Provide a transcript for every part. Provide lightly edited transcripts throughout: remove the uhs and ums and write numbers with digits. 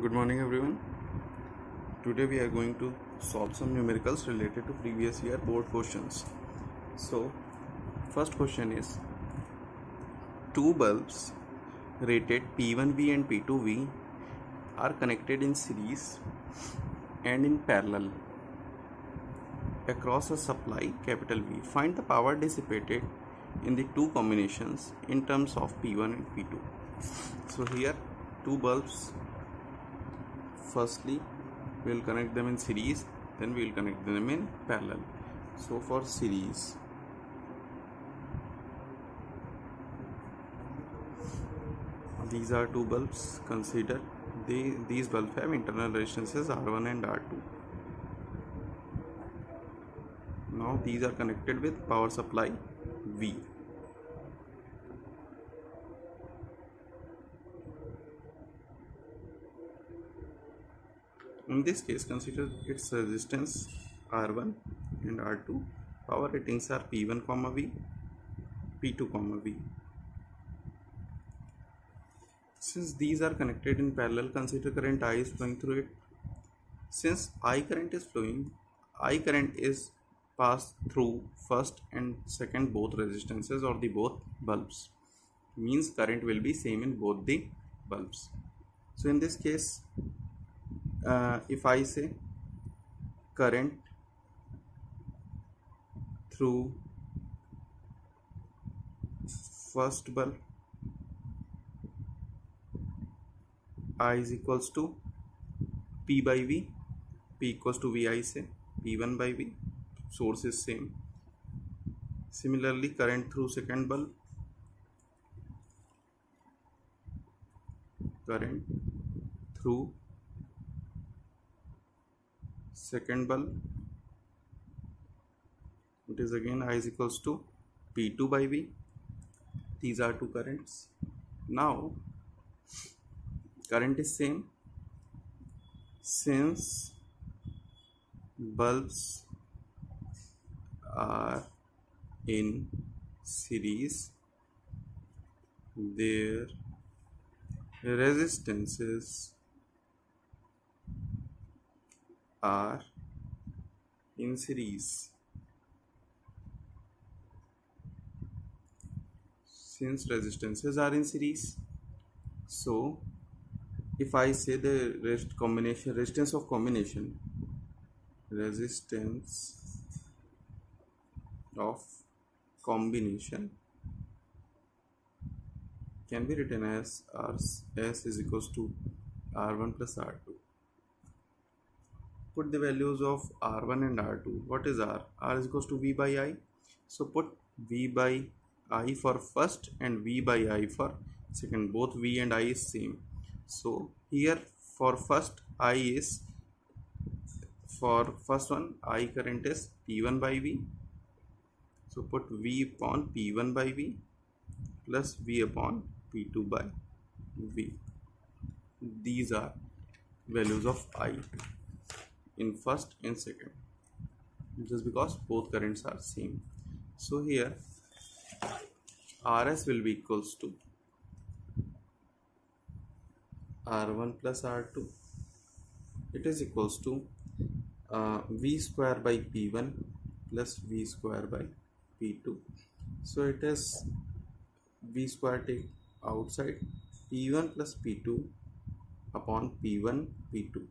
Good morning everyone. Today we are going to solve some numericals related to previous year board questions. So first question is, two bulbs rated P1V and P2V are connected in series and in parallel across a supply capital V. Find the power dissipated in the two combinations in terms of P1 and P2. So here two bulbs, firstly we will connect them in series, then we will connect them in parallel. So for series, these are two bulbs. Consider these bulbs have internal resistances R1 and R2. Now these are connected with power supply V. In this case, consider its resistance R1 and R2. Power ratings are P1, V, P2, V. Since these are connected in parallel, consider current I is flowing through it. Since I current is flowing, I current is passed through first and second both resistances or the both bulbs. Means current will be same in both the bulbs. So in this case, if I say current through first bulb, I is equals to P by V, P equals to V, I say P1 by V, source is same. Similarly, current through second bulb, current through second bulb, it is again I is equals to P2 by V. These are two currents. Now current is same. Since bulbs are in series, their resistances are in series. Since resistances are in series, so if I say the resistance of combination can be written as S is equals to R1 plus R2. Put the values of R1 and R2. What is R? R is equals to V by I. So put V by I for first and V by I for second. Both V and I is same. So here for first one, I current is P1 by V. So put V upon P1 by V plus V upon P2 by V. These are values of I in first and second, just because both currents are same. So here RS will be equals to R1 plus R2. It is equals to V square by P1 plus V square by P2. So it is V square take outside, P1 plus P2 upon P1 P2.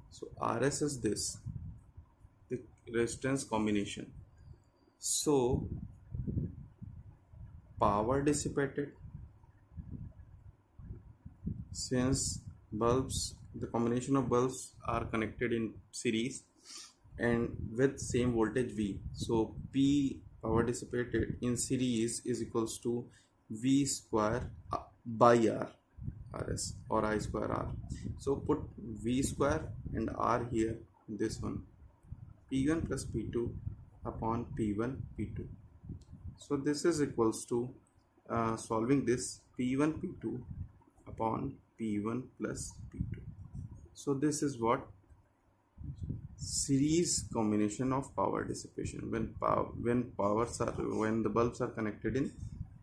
So RS is this, the resistance combination. So power dissipated, since the combination of bulbs are connected in series and with same voltage V, so P power dissipated in series is equals to V square by R, RS, or I square R. So put V square and R here, this one, P1 plus P2 upon P1 P2. So this is equals to solving this, P1 P2 upon P1 plus P2. So this is what series combination of power dissipation. When the bulbs are connected in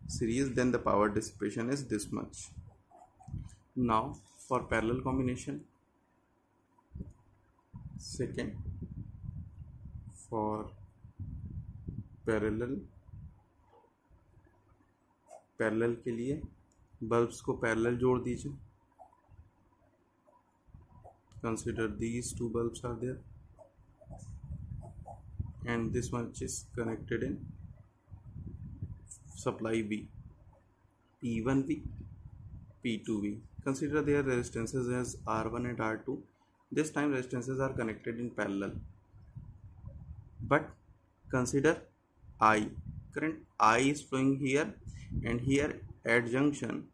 series, then the power dissipation is this much. Now for parallel combination, second for parallel के लिए bulbs को parallel जोड़ दीजिए. Consider these two bulbs are there and this one is connected in supply V, P1V, P2V. Consider their resistances as R1 and R2. This time resistances are connected in parallel, but consider I. Current I is flowing here and here at junction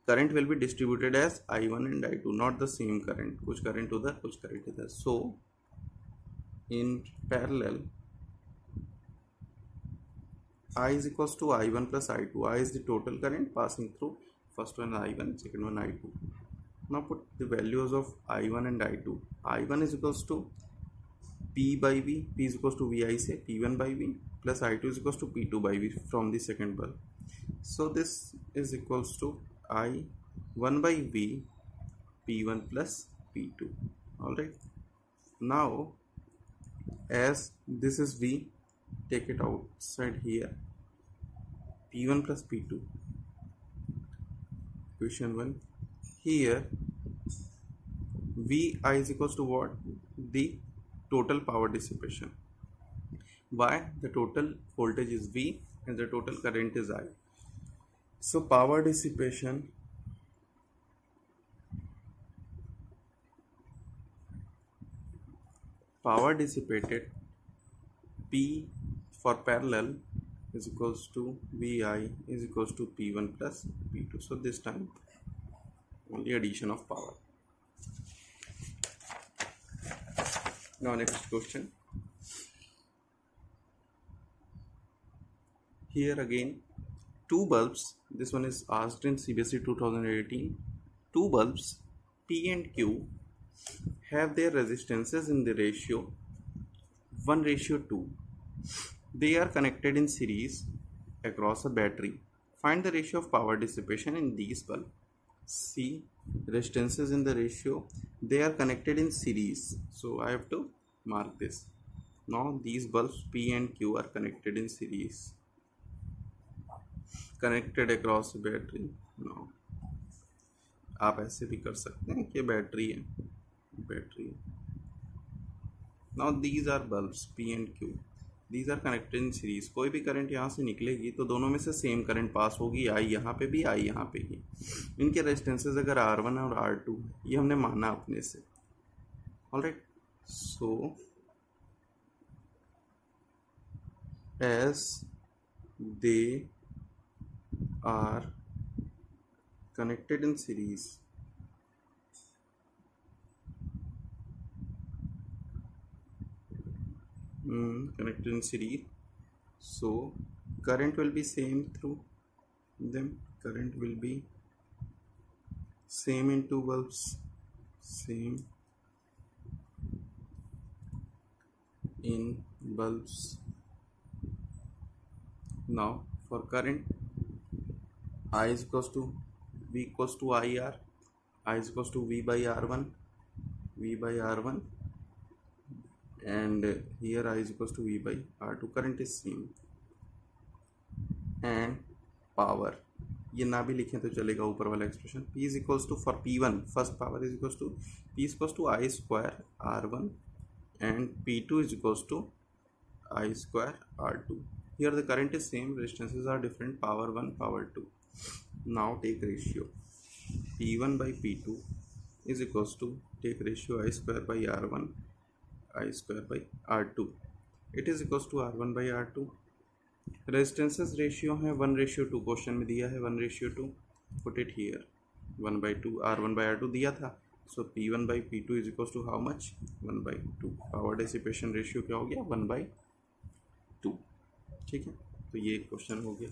current will be distributed as I1 and I2, not the same current. कुछ current उधर, कुछ current इधर. So in parallel, I is equals to I1 plus I2. I is the total current passing through first one I1, second one I2. Now put the values of I1 and I2. I1 is equals to P by V. P is equals to VI say P1 by V plus I2 is equals to P2 by V from the second bulb. So this is equals to I1 by V P1 plus P2. Alright. Now as this is V, take it outside here. P1 plus P2. Equation 1. Here Vi is equals to what? The total power dissipation. Why? The total voltage is V and the total current is I. So power dissipation dissipated P for parallel is equals to Vi is equals to P1 plus P2. So this time only addition of power. Now next question. Here again two bulbs. This one is asked in CBSE 2018. Two bulbs P and Q have their resistances in the ratio 1:2. They are connected in series across a battery. Find the ratio of power dissipation in these bulbs. See, resistances in the ratio, they are connected in series. So I have to mark this. Now these bulbs P and Q are connected in series. Connected across a battery. No. आप ऐसे भी कर सकते हैं कि battery है. Now these are bulbs P and Q. These are connected in series. कोई भी करंट यहाँ से निकलेगी तो दोनों में से सेम करंट पास होगी. I यहाँ पे भी, I यहाँ पे भी. इनके रेजिस्टेंसेस अगर R1 और R2 ये हमने माना अपने से. Alright. So as they are connected in series, so current will be same through them. Current will be same in two bulbs, same in bulbs. Now for current, I is equals to V equals to IR. I is equals to V by R1, and here I is equals to V by R2. Current is same. And power, ये ना भी लिखें तो चलेगा ऊपर वाला expression. P is equals to, for P1 first power is equals to P is equals to I square R1 and P2 is equals to I square R2. Here the current is same, resistances are different, power 1, power 2. Now take ratio. P1 by P2 is equals to, take ratio I square by R1, I square by R2. It is equals to R1 by R2. Resistances ratio है 1:2. Question में दिया है 1:2. Put it here. 1/2. R1 by R2 दिया था. So P1 by P2 is equals to how much? 1/2. Power dissipation ratio क्या हो गया? 1/2. ठीक है, तो ये क्वेश्चन हो गया.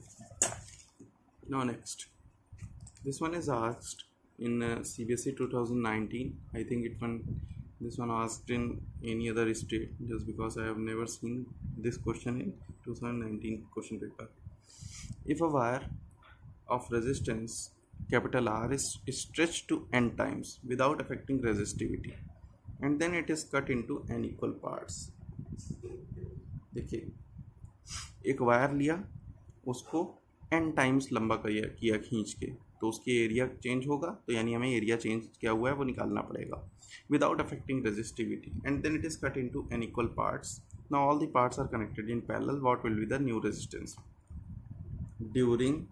Now next, this one is asked in CBSE 2019. I think this one asked in any other state, just because I have never seen this question in 2019 question paper. If a wire of resistance capital R is stretched to n times without affecting resistivity and then it is cut into n equal parts. देखिए एक wire लिया, उसको n times लंबा किया खींच के, तो उसकी एरिया चेंज होगा, तो यानी हमें एरिया चेंज क्या हुआ है वो निकालना पड़ेगा without affecting resistivity and then it is cut into n equal parts. Now all the parts are connected in parallel. What will be the new resistance? During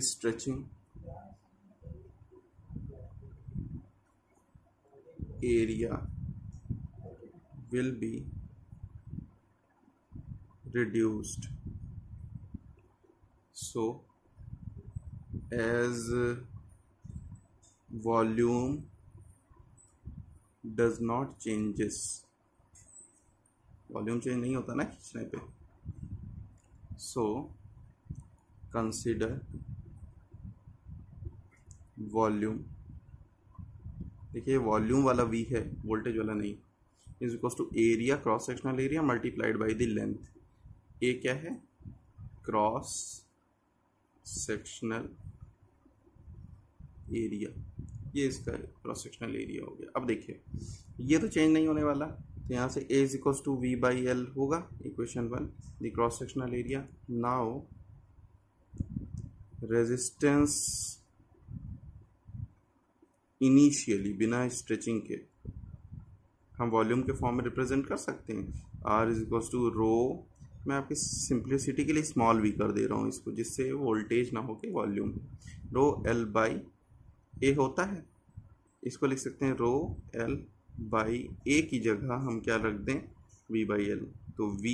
stretching, area will be reduced. So as volume does not changes, volume change नहीं होता ना खींचने पे, so consider volume, देखिए volume वाला V है, voltage वाला नहीं, is equal to area cross sectional area multiplied by the length. A क्या है? क्रॉस सेक्शनल एरिया, ये इसका क्रॉस सेक्शनल एरिया हो गया. अब देखिए ये तो चेंज नहीं होने वाला, तो यहाँ से A is equal to V by L होगा, equation 1, the cross sectional area. Now resistance initially बिना स्ट्रेचिंग के हम वॉल्यूम के फॉर्म में रिप्रेजेंट कर सकते हैं. R इज इक्वल टू रो, मैं आपकी सिंप्लिसिटी के लिए स्मॉल v कर दे रहा हूँ इसको, जिससे वोल्टेज ना हो के volume, rho L by A होता है, इसको लिख सकते हैं रो L बाई A की जगह हम क्या रख दें? V बाई L, तो V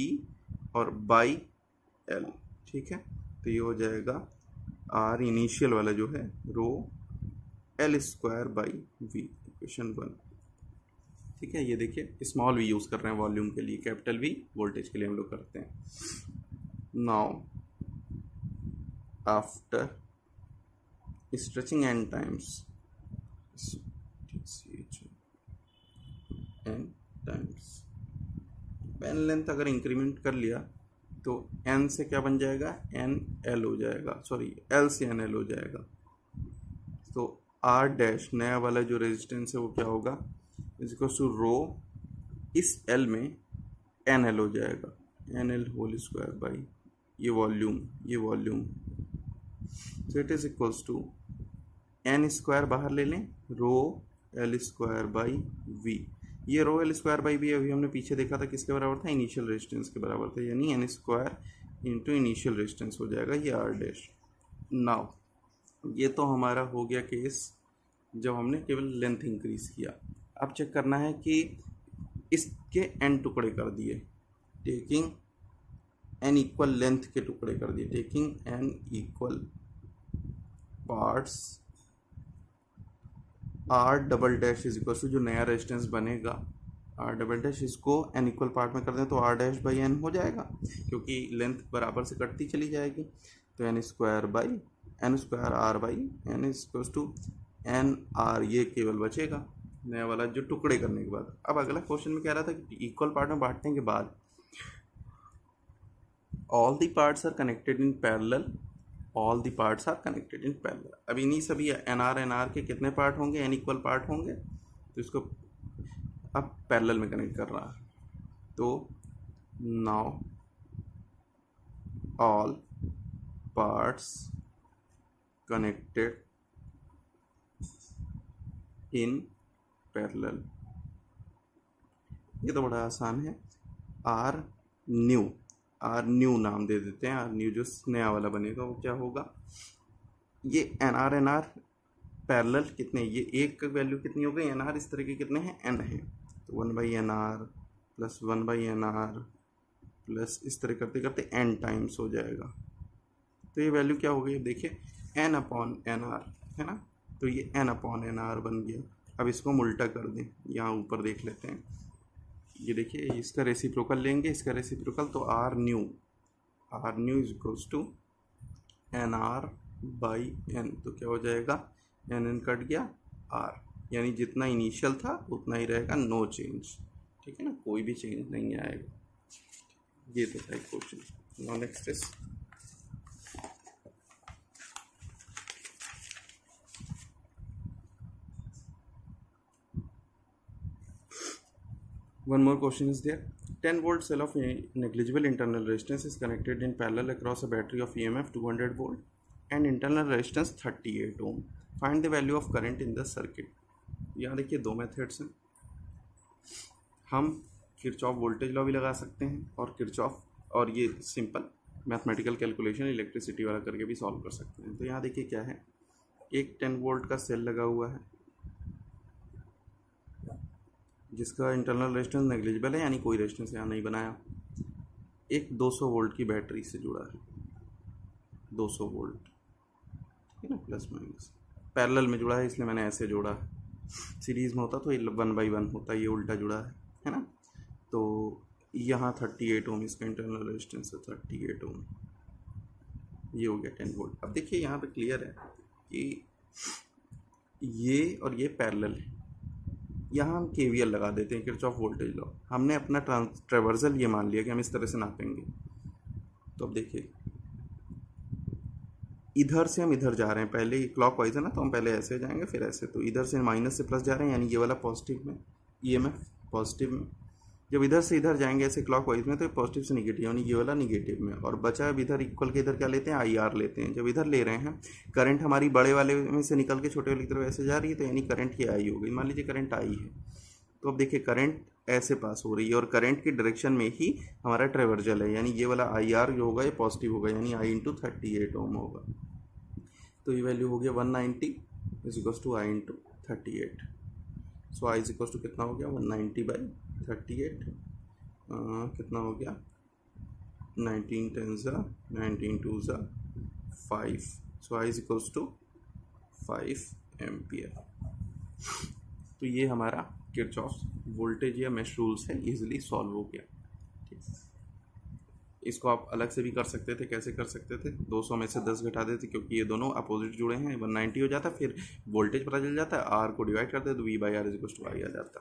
और बाई L, ठीक है. तो ये हो जाएगा R इनिशियल वाला जो है रो L square by V, equation 1, ठीक है. ये देखिए स्मॉल v यूज़ कर रहे हैं वॉल्यूम के लिए, कैपिटल V वोल्टेज के लिए हम लोग करते हैं. Now after stretching n times, n times pen length अगर इंक्रीमेंट कर लिया तो n से क्या बन जाएगा? NL हो जाएगा, सॉरी L से NL हो जाएगा. तो R डैश नया वाला जो रेजिस्टेंस है वो क्या होगा? इज इक्वल टू रो, इस L में NL हो जाएगा, NL होल स्क्वायर बाई ये वॉल्यूम. तो it is equals to n square बाहर ले लें, rho L square by V. ये rho L square by V अभी हमने पीछे देखा था किसके बराबर था? इनिशियल रेजिस्टेंस के बराबर था, यानी n square into initial resistance हो जाएगा ये R डैश. नाउ ये तो हमारा हो गया केस जब हमने केवल लेंथ इंक्रीज किया. अब चेक करना है कि इसके n टुकड़े कर दिए, टेकिंग n इक्वल लेंथ के टुकड़े कर दिए, taking n equal parts, R double dash is equal to जो नया रेजिस्टेंस बनेगा R डबल डैश, इसको n इक्वल पार्ट में कर दें तो R डैश बाई n हो जाएगा, क्योंकि लेंथ बराबर से कटती चली जाएगी. तो n square by n square R by n is equal to n R, ये केवल बचेगा नया वाला जो टुकड़े करने के बाद. अब अगला क्वेश्चन में कह रहा था कि इक्वल पार्ट में बांटने के बाद all the parts are connected in parallel, all the parts are connected in parallel. अब इन्हीं सभी NR के कितने पार्ट होंगे? n इक्वल पार्ट होंगे, तो इसको अब पैरेलल में कनेक्ट कर रहा है. तो now all parts connected in parallel, ये तो बड़ा आसान है. R न्यू नाम दे देते हैं, R न्यू जो नया वाला बनेगा वो क्या होगा? ये NR पैरेलल कितने, ये एक का वैल्यू कितनी हो गई? NR इस तरह के कितने हैं? n है, तो 1 by NR plus 1 by NR plus इस तरह करते करते n टाइम्स हो जाएगा. तो ये वैल्यू क्या हो गई? देखिए n अपॉन NR है ना, तो ये n अपॉन NR बन गया. अब इसको हम उल्टा कर दें, यहाँ ऊपर देख लेते हैं, ये देखिए इसका रेसिप्रोकल लेंगे, इसका रेसिप्रोकल, तो R new is equals to NR by n, तो क्या हो जाएगा? n कट गया R, यानी जितना इनिशियल था उतना ही रहेगा, नो चेंज, ठीक है ना, कोई भी चेंज नहीं आएगा. ये तो था question. Now next is One more question is there. 10 volt cell of negligible internal resistance is connected in parallel across a battery of EMF 200 volt and internal resistance 38 ohm. Find the value of current in the circuit. यहाँ देखिए दो methods हैं. हम Kirchhoff voltage law भी लगा सकते हैं और किरचॉफ और ये सिंपल मैथमेटिकल कैलकुलेशन इलेक्ट्रिसिटी वाला करके भी सॉल्व कर सकते हैं. तो यहाँ देखिए क्या है, एक 10 वोल्ट का सेल लगा हुआ है जिसका इंटरनल रेजिस्टेंस नेग्लिजिबल है, यानी कोई रेजिस्टेंस यहाँ नहीं बनाया. एक 200 वोल्ट की बैटरी से जुड़ा है, 200 वोल्ट, ठीक है ना, प्लस माइनस पैरेलल में जुड़ा है, इसलिए मैंने ऐसे जोड़ा है. सीरीज में होता तो ये 1/1 होता, ये उल्टा जुड़ा है ना. तो यहाँ 38 ओम इसका इंटरनल रेजिस्टेंस है, 38 ओम. ये हो गया 10 वोल्ट. अब देखिए यहाँ पे क्लियर है कि ये और ये पैरेलल है. यहाँ हम KVL लगा देते हैं, किरचॉफ वोल्टेज लॉ. हमने अपना ट्रावर्सल ये मान लिया कि हम इस तरह से नापेंगे. तो अब देखिए इधर से हम इधर जा रहे हैं, पहले क्लॉकवाइज है ना, तो हम पहले ऐसे जाएंगे फिर ऐसे. तो इधर से माइनस से प्लस जा रहे हैं, यानी ये वाला पॉजिटिव में, EMF पॉजिटिव में. जब इधर से इधर जाएंगे ऐसे क्लॉकवाइज में तो पॉजिटिव से निगेटिव, यानी ये वाला निगेटिव में. और बचा अब इधर इक्वल के इधर क्या लेते हैं, IR लेते हैं. जब इधर ले रहे हैं, करंट हमारी बड़े वाले में से निकल के छोटे वाले की तरफ ऐसे जा रही है, तो यानी करंट की I हो गई. मान लीजिए करंट I है, तो अब देखिए करंट ऐसे पास हो रही है और करंट की डायरेक्शन में ही हमारा ट्रावर्सल है, यानी ये वाला IR जो होगा ये पॉजिटिव होगा, यानी I × 38 ओम होगा. तो ये वैल्यू हो गया 190 = I × 38. सो I = कितना हो गया, 190/38. कितना हो गया, 19 10 19 2 5. सो I = 5 एम्पियर. तो ये हमारा किरचॉफ वोल्टेज या मेश रूल्स है, इजीली सॉल्व हो गया. ठीक, इसको आप अलग से भी कर सकते थे. कैसे कर सकते थे, 200 में से 10 घटा देते, क्योंकि ये दोनों अपोजिट जुड़े हैं, 190 हो जाता. फिर वोल्टेज पता चल जाता है, R को डिवाइड करते तो V/R = I आ जाता.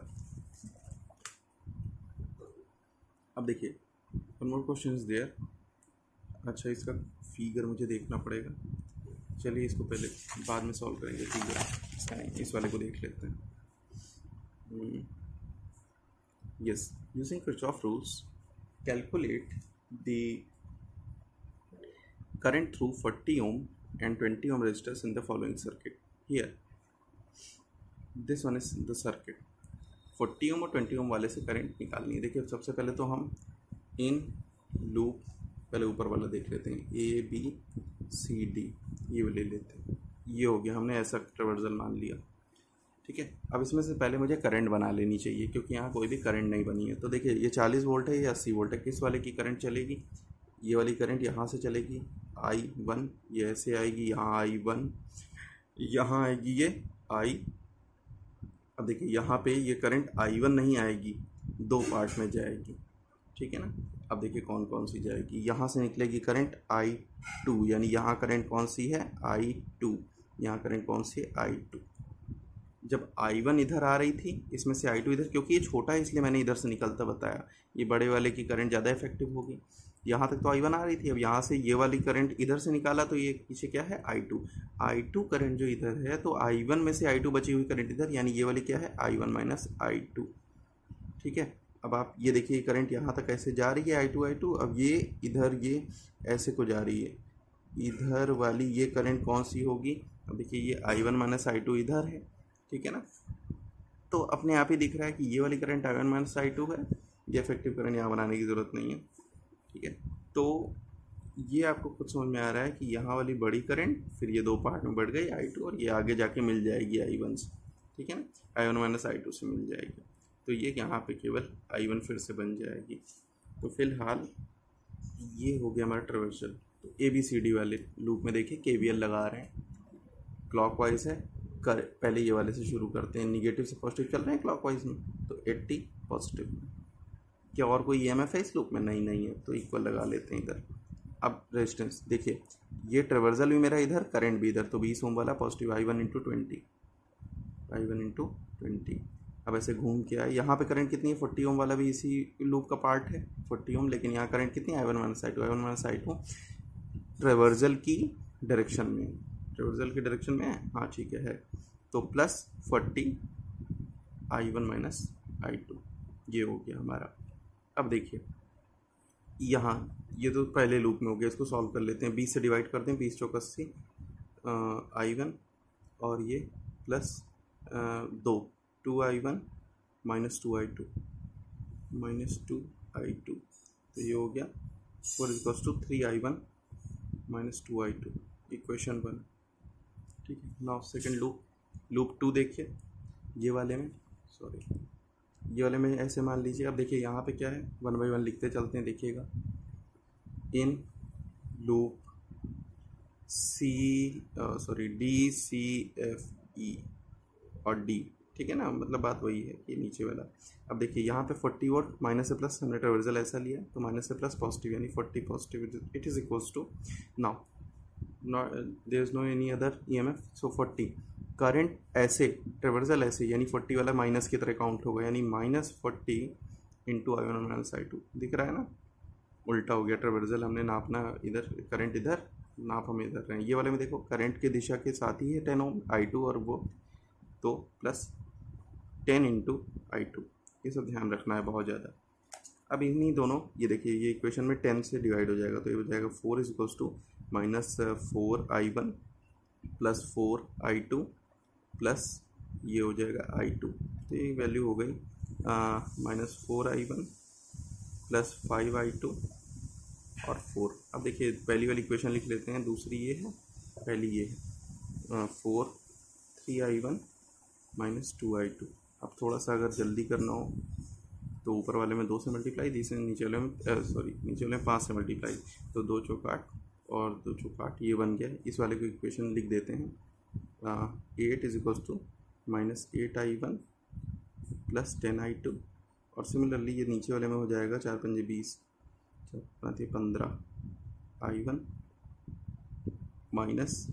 अब देखिए one more question is there. अच्छा, इसका फिगर मुझे देखना पड़ेगा. चलिए इसको पहले बाद में सॉल्व करेंगे. फिगर इसका नहीं, इस वाले को देख लेते हैं. Yes, using Kirchhoff rules, calculate the current through 40 ohm and 20 ohm resistors in the following circuit. Here, this one is the circuit. 40 ohm और 20 ohm वाले से करंट निकालनी है. देखिए सबसे पहले तो हम इन लूप, पहले ऊपर वाला देख लेते हैं, ABCD ये ले लेते हैं. ये हो गया, हमने ऐसा ट्रावर्सल मान लिया. ठीक है, अब इसमें से पहले मुझे करंट बना लेनी चाहिए, क्योंकि यहाँ कोई भी करंट नहीं बनी है. तो देखिए ये 40 वोल्ट है, ये 80 वोल्ट है. किस वाले की करंट चलेगी, ये वाली करंट यहाँ से चलेगी, I1. ये ऐसे आएगी, यहाँ I1, यहाँ आएगी ये I. अब देखिए यहाँ पे ये करंट I1 नहीं आएगी, दो पार्ट में जाएगी. ठीक है ना. अब देखिए कौन कौन सी जाएगी. यहाँ से निकलेगी करंट I2, यानी यहाँ करंट कौन सी है, I2. यहाँ करंट कौन सी है, I2. जब I1 इधर आ रही थी, इसमें से I2 इधर, क्योंकि ये छोटा है इसलिए मैंने इधर से निकलता बताया. ये बड़े वाले की करंट ज़्यादा इफेक्टिव होगी. यहाँ तक तो I1 आ रही थी, अब यहाँ से ये वाली करंट इधर से निकाला तो ये पीछे क्या है, I2 करंट जो इधर है, तो I1 में से I2 बची हुई करंट इधर, यानी ये वाली क्या है, I1 - I2. ठीक है. अब आप ये देखिए करंट यहाँ तक ऐसे जा रही है, I2. अब ये इधर ये ऐसे को जा रही है, इधर वाली ये करंट कौन सी होगी. अब देखिए ये I1 - I2 इधर है. ठीक है ना. तो अपने आप ही दिख रहा है कि ये वाली करंट I1 - I2 है. ये इफेक्टिव करंट यहाँ बनाने की ज़रूरत नहीं है. ठीक है. तो ये आपको कुछ समझ में आ रहा है कि यहाँ वाली बड़ी करंट फिर ये दो पार्ट में बढ़ गई I2, और ये आगे जाके मिल जाएगी I1 से. ठीक है ना, I1 - I2 से मिल जाएगी. तो ये यहाँ पे केवल I1 फिर से बन जाएगी. तो फिलहाल ये हो गया हमारा ट्रावर्सल. तो ABCD वाले लूप में देखिए KVL लगा रहे हैं. क्लॉकवाइज है, पहले ये वाले से शुरू करते हैं. निगेटिव से पॉजिटिव चल रहे हैं क्लॉकवाइज में, तो 80 पॉजिटिव में. क्या और कोई EMF है इस लूप में, नहीं है, तो इक्वल लगा लेते हैं इधर. अब रेजिस्टेंस देखिए, ये ट्रावर्सल भी मेरा इधर, करंट भी इधर, तो 20 ओम वाला पॉजिटिव, I1 × 20, I1 × 20. अब ऐसे घूम के आए, यहाँ पे करंट कितनी है, 40 ओम वाला भी इसी लूप का पार्ट है, 40 ओम. लेकिन यहाँ करंट कितनी है, I1 - I2 ट्रावर्सल की डायरेक्शन में, ट्रावर्सल की डायरेक्शन में है. हाँ ठीक है. तो +40 I1 - I2. ये हो गया हमारा। अब देखिए यहाँ ये तो पहले लूप में हो गया, इसको सॉल्व कर लेते हैं। 20 से डिवाइड करते हैं, 20 चौक 80, I1 और ये प्लस 2I1 माइनस 2I2 तो ये हो गया 4 equals to 3I1 minus 2I2, equation 1। ठीक है। नाउ सेकेंड लूप 2 देखिए, ये वाले में ऐसे मान लीजिए। अब देखिए यहाँ पे क्या है, 1 बाई 1 लिखते चलते हैं। देखिएगा इन लूप DCFE और D, ठीक है ना, मतलब बात वही है कि नीचे वाला। अब देखिए यहाँ पे 40 वोल्ट माइनस से प्लस, हमने ट्रावर्सल ऐसा लिया तो माइनस से प्लस पॉजिटिव, यानी 40 positive, it is equals to, now there is no any other EMF, so 40 current ऐसे ट्रावर्सल ऐसे, यानी 40 वाला माइनस की तरह काउंट होगा, यानी -40 इंटू I1 माइनस I2। दिख रहा है ना, उल्टा हो गया। ट्रावर्सल हमने नापना इधर, करंट इधर, नाप हम इधर रहे हैं। ये वाले में देखो करंट की दिशा के साथ ही है 10 ओम I2 और वो, तो प्लस 10 इंटू I2, ये सब ध्यान रखना है बहुत ज़्यादा। अब इन्हीं दोनों, ये देखिए ये इक्वेशन में 10 से डिवाइड हो जाएगा, तो ये हो जाएगा 4 is equals to -4I1 plus 4I2 plus ये हो जाएगा I2, तो ये वैल्यू हो गई -4I1 प्लस 5I2 और 4। अब देखिए पहली वाली इक्वेशन लिख लेते हैं, दूसरी ये है, पहली ये है 3I1 माइनस 2I2। अब थोड़ा सा अगर जल्दी करना हो तो ऊपर वाले में 2 से मल्टीप्लाई, नीचे वाले में नीचे वाले में 5 से मल्टीप्लाई, तो 2 चौक 8 और 2 चौक 8, ये बन गया। इस वाले को इक्वेशन लिख देते हैं 8 is equals to -8I1 plus 10I2, और सिमिलरली ये नीचे वाले में हो जाएगा 4 पंजे 20, 15 I1 माइनस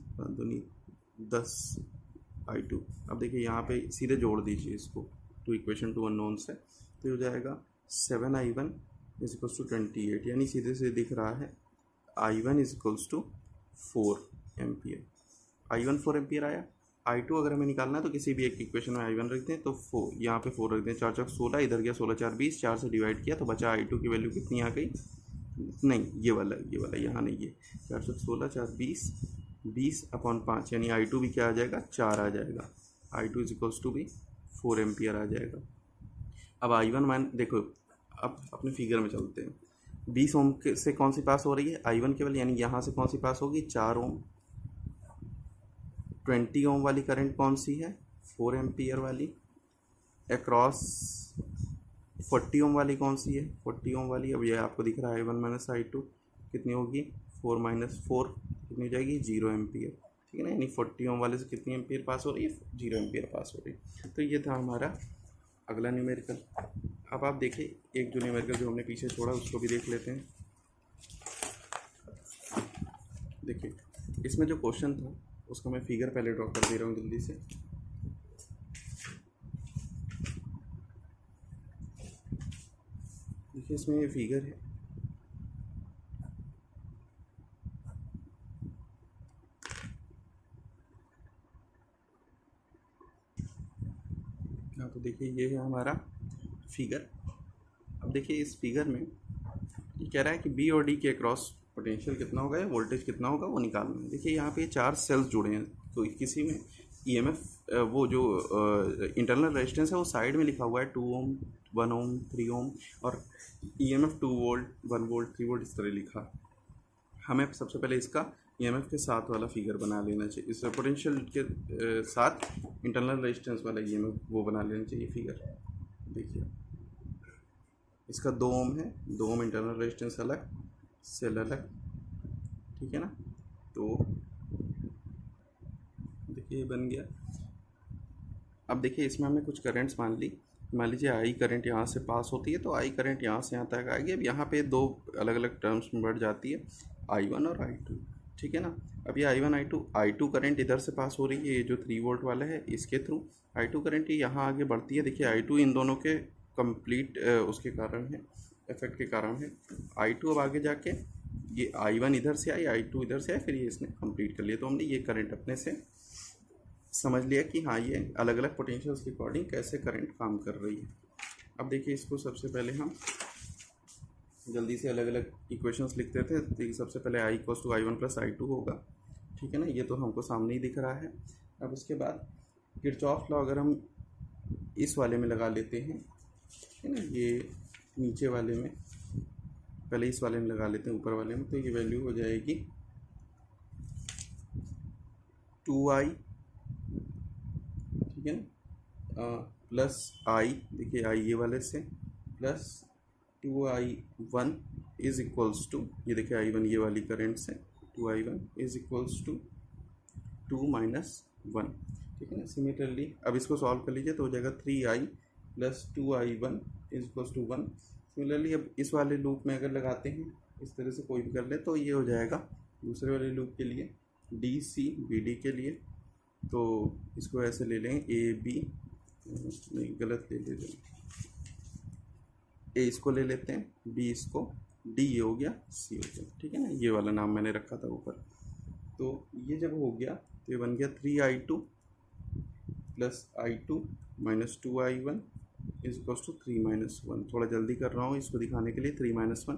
10 I2। अब देखिए यहाँ पे सीधे जोड़ दीजिए इसको, टू इक्वेशन 2 अननोन से, तो हो जाएगा 7I1 इज इक्वल्स टू 28, यानी सीधे से दिख रहा है I1 is equals to 4 ampere. I1 4 ampere आया। I2 अगर हमें निकालना है तो किसी भी एक इक्वेशन में I1 रखते हैं, तो 4 यहाँ पे 4 रखते हैं। 4 चौक 16, इधर गया 16 4 20, 4 से डिवाइड किया तो बचा I2 की वैल्यू कितनी आ गई, नहीं ये वाला यहाँ नहीं, ये 4 चौक 16 4 20 अपॉन 5, यानी I2 भी क्या आ जाएगा, 4 आ जाएगा। I2 इज इक्वल्स टू भी 4 एम्पियर आ जाएगा। अब I1 मान देखो, अब अपने फिगर में चलते हैं। 20 ओम से कौन सी पास हो रही है, I1 केवल, यानी यहाँ से कौन सी पास होगी, 4 ओम। 20 ओम वाली करंट कौन सी है, 4 एम्पियर वाली। अक्रॉस 40 ओम वाली कौन सी है, 40 ओम वाली। अब ये आपको दिख रहा है I1 माइनस I2 कितनी होगी, 4 माइनस 4 कितनी हो जाएगी, 0 एम्पियर। ठीक है ना, यानी 40 ओम वाले से कितनी एम्पियर पास हो रही है, 0 एम्पियर पास हो रही है। तो ये था हमारा अगला न्यूमेरिकल। अब आप देखिए एक जो न्यूमेरिकल जो हमने पीछे छोड़ा उसको भी देख लेते हैं। देखिए इसमें जो क्वेश्चन था उसका मैं फिगर पहले ड्रॉ कर दे रहा हूँ जल्दी से। देखिए इसमें ये फिगर है, हाँ, तो देखिए ये है हमारा फिगर। अब देखिए इस फिगर में ये कह रहा है कि बी और डी के अक्रॉस पोटेंशियल कितना होगा या वोल्टेज कितना होगा वो निकालना है। देखिए यहाँ पे 4 सेल्स जुड़े हैं, तो किसी में EMF वो जो इंटरनल रेजिस्टेंस है वो साइड में लिखा हुआ है 2 ओम 1 ओम 3 ओम, और EMF 2 वोल्ट 1 वोल्ट 3 वोल्ट इस तरह लिखा। हमें सबसे पहले इसका EMF के साथ वाला फिगर बना लेना चाहिए, इस पोटेंशियल के साथ इंटरनल रेजिस्टेंस वाला EMF वो बना लेना चाहिए फिगर। देखिए इसका 2 ओम है, 2 ओम इंटरनल रेजिस्टेंस अलग, सेल अलग, ठीक है ना। तो देखिए बन गया। अब देखिए इसमें हमने कुछ करंट्स मान लीजिए I करंट यहाँ से पास होती है, तो I करंट यहाँ से यहाँ तक आएगी। अब यहाँ पे 2 अलग अलग टर्म्स में बढ़ जाती है, I1 और I2, ठीक है ना। अब ये I1 I2 करंट इधर से पास हो रही है, ये जो 3 वोल्ट वाला है इसके थ्रू I2 करंट यहाँ आगे बढ़ती है। देखिए I2 इन दोनों के कंप्लीट उसके कारण है, इफेक्ट के कारण है। I2 अब आगे जाके ये I1 इधर से आई, I2 इधर से आई, फिर ये इसने कंप्लीट कर लिया। तो हमने ये करंट अपने से समझ लिया कि हाँ ये अलग अलग पोटेंशियल्स के अकॉर्डिंग कैसे करंट काम कर रही है। अब देखिए इसको सबसे पहले हम जल्दी से अलग अलग इक्वेशंस लिखते थे। तो सबसे पहले i equals to i1 plus i2 होगा, ठीक है ना, ये तो हमको सामने ही दिख रहा है। अब उसके बाद किरचॉफ लॉ अगर हम इस वाले में लगा लेते हैं, है ना, ये नीचे वाले में, पहले इस वाले में लगा लेते हैं ऊपर वाले में, तो ये वैल्यू हो जाएगी 2i, ठीक है ना, प्लस i, देखिए i ये वाले से, plus 2i1 is equals to, ये देखिए i1 ये वाली करंट से, 2i1 is equals to 2 minus 1, ठीक है ना। सिमिलरली अब इसको सॉल्व कर लीजिए तो हो जाएगा 3i plus 2i1 is equals to 1। Similarly अब इस वाले लूप में अगर लगाते हैं, इस तरह से कोई भी कर ले, तो ये हो जाएगा दूसरे वाले लूप के लिए DC BD के लिए, तो इसको ऐसे ले लेंगे AB, नहीं गलत ले लेते हैं, A इसको ले लेते हैं, B इसको, D ये हो गया, C हो गया, ठीक है ना, ये वाला नाम मैंने रखा था ऊपर। तो ये जब हो गया तो ये बन गया 3i2 plus i2 minus 2i1 is equals to 3 minus 1। थोड़ा जल्दी कर रहा हूँ इसको दिखाने के लिए, 3 माइनस 1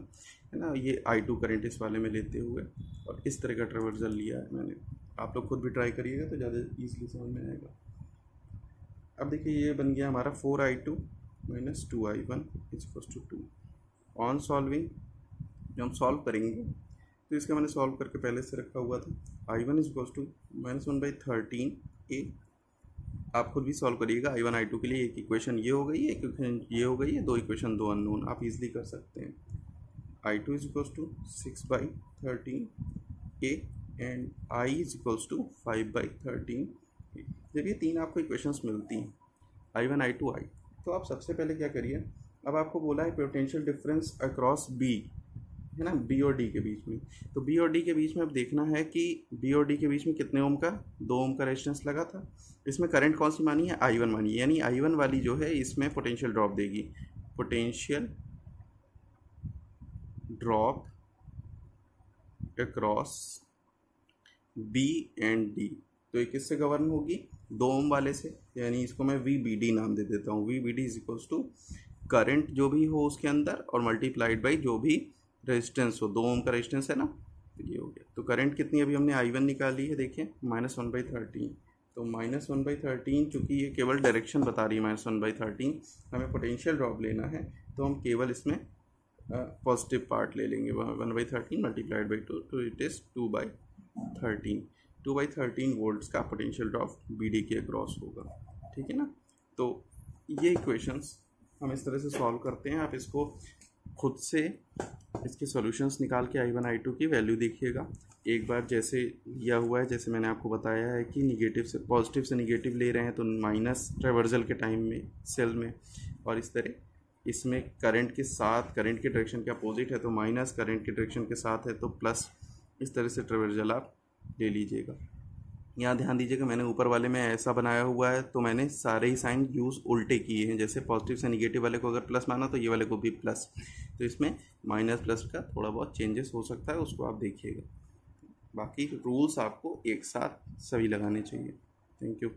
है ना, ये i2 करंट इस वाले में लेते हुए और इस तरह का ट्रावर्सल लिया है मैंने। आप लोग खुद भी ट्राई करिएगा तो ज़्यादा ईजिली समझ में आएगा। अब देखिए ये बन गया हमारा 4i2 minus 2i1 is equals to 2। On solving जब हम सॉल्व करेंगे तो इसका मैंने सॉल्व करके पहले से रखा हुआ था, i1 is equals to -1/13a। आप खुद भी सॉल्व करिएगा i1 i2 के लिए। एक इक्वेशन ये हो गई है, एक इक्वेशन ये हो गई है, दो इक्वेशन दो अननोन, आप इजीली कर सकते हैं। i2 is equals to 6/13a and i is equals to 5/13a। जब ये तीन आपको इक्वेशंस मिलती हैं i1 i2 i, तो आप सबसे पहले क्या करिए, अब आपको बोला है पोटेंशियल डिफरेंस अक्रॉस B, है ना, B और D के बीच में। तो B और D के बीच में अब देखना है कि B और D के बीच में कितने ओम का, 2 ओम का रेजिस्टेंस लगा था। इसमें करंट कौन सी मानी है, I1 मानी है, यानी I1 वाली जो है इसमें पोटेंशियल ड्रॉप देगी, potential drop across B and D। तो ये किससे गवर्न होगी, 2 ओम वाले से, यानी इसको मैं VBD नाम दे देता हूँ। VBD is equals to current जो भी हो उसके अंदर और मल्टीप्लाइड बाई जो भी रेजिस्टेंस हो, 2 ओम का रेजिस्टेंस है ना, तो ये हो गया। तो करंट कितनी अभी हमने I1 निकाली है, देखिए -1/13। तो -1/13, चूँकि ये केवल डायरेक्शन बता रही है -1/13, हमें पोटेंशियल ड्रॉप लेना है, तो हम केवल इसमें पॉजिटिव पार्ट ले लेंगे, 1/13 मल्टीप्लाइड बाई 2, तो इट इज़ 2/13। 2/13 वोल्ट्स का पोटेंशियल ड्रॉप BD के अक्रॉस होगा, ठीक है ना। तो ये इक्वेशंस हम इस तरह से सॉल्व करते हैं। आप इसको खुद से इसके सॉल्यूशंस निकाल के I1 I2 की वैल्यू देखिएगा। एक बार जैसे लिया हुआ है, जैसे मैंने आपको बताया है कि निगेटिव से पॉजिटिव से निगेटिव ले रहे हैं तो माइनस ट्रावर्सल के टाइम में सेल में, और इस तरह इसमें करंट के साथ, करंट के डायरेक्शन के अपोजिट है तो माइनस, करंट के डायरेक्शन के साथ है तो प्लस, इस तरह से ट्रावर्सल आप ले लीजिएगा। यहाँ ध्यान दीजिएगा मैंने ऊपर वाले में ऐसा बनाया हुआ है तो मैंने सारे ही साइन यूज़ उल्टे किए हैं। जैसे पॉजिटिव से निगेटिव वाले को अगर प्लस माना तो ये वाले को भी प्लस, तो इसमें माइनस प्लस का थोड़ा बहुत चेंजेस हो सकता है, उसको आप देखिएगा। बाकी रूल्स आपको एक साथ सभी लगाने चाहिए। Thank you.